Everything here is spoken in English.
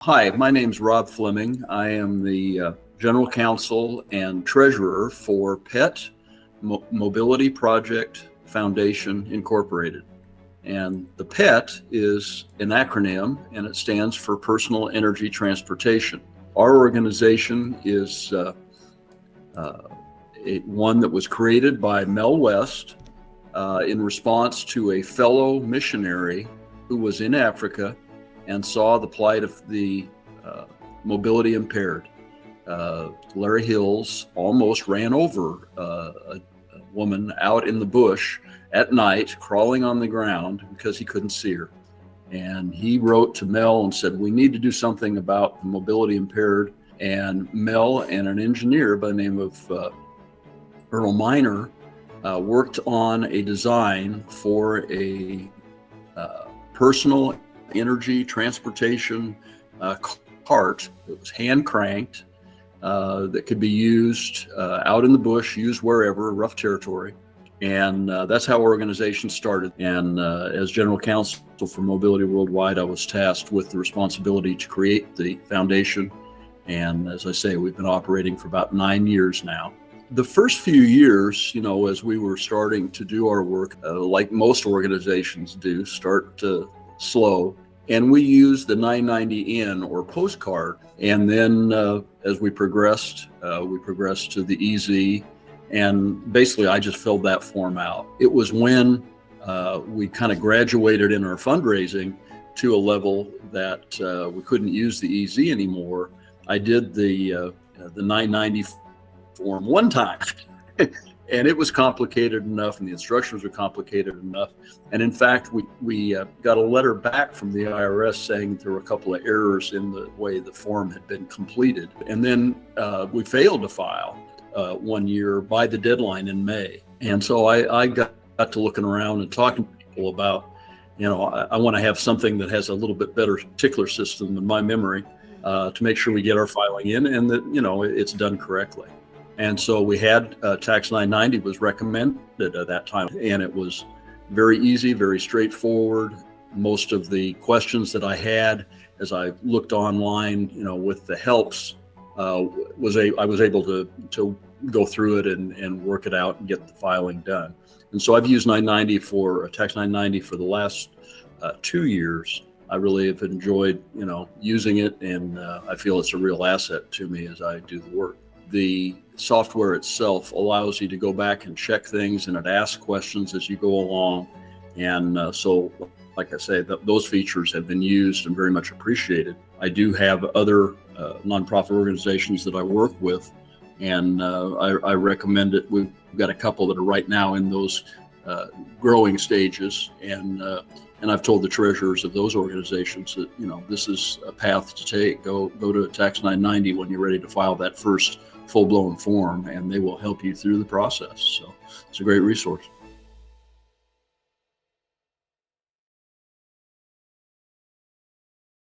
Hi, my name's Rob Fleming. I am the General Counsel and Treasurer for PET Mobility Project Foundation Incorporated. And the PET is an acronym, and it stands for Personal Energy Transportation. Our organization is one that was created by Mel West in response to a fellow missionary who was in Africa and saw the plight of the mobility impaired. Larry Hills almost ran over a woman out in the bush at night, crawling on the ground because he couldn't see her. And he wrote to Mel and said, we need to do something about the mobility impaired. And Mel and an engineer by the name of Earl Miner worked on a design for a personal energy transportation cart that was hand cranked, that could be used out in the bush, used wherever, rough territory. And that's how our organization started. And as General Counsel for Mobility Worldwide, I was tasked with the responsibility to create the foundation. And as I say, we've been operating for about 9 years now. The first few years, as we were starting to do our work, like most organizations do, start slow. And we used the 990N or postcard. And then as we progressed to the EZ. And basically, I just filled that form out. It was when we kind of graduated in our fundraising to a level that we couldn't use the EZ anymore. I did the 990 form one time. And it was complicated enough, and the instructions were complicated enough. And in fact, we got a letter back from the IRS saying there were a couple of errors in the way the form had been completed. And then we failed to file 1 year by the deadline in May. And so I got to looking around and talking to people about, I want to have something that has a little bit better tickler system than my memory to make sure we get our filing in and that, it's done correctly. And so we had Tax990 was recommended at that time, and it was very easy, very straightforward. Most of the questions that I had as I looked online, with the helps, I was able to go through it and work it out and get the filing done. And so I've used Tax990 for the last 2 years. I really have enjoyed, using it, and I feel it's a real asset to me as I do the work. The software itself allows you to go back and check things, and it asks questions as you go along. And so, like I say, those features have been used and very much appreciated. I do have other nonprofit organizations that I work with, and I recommend it. We've got a couple that are right now in those growing stages, and I've told the treasurers of those organizations that this is a path to take. Go to Tax990 when you're ready to file that first full-blown form, and they will help you through the process. So it's a great resource.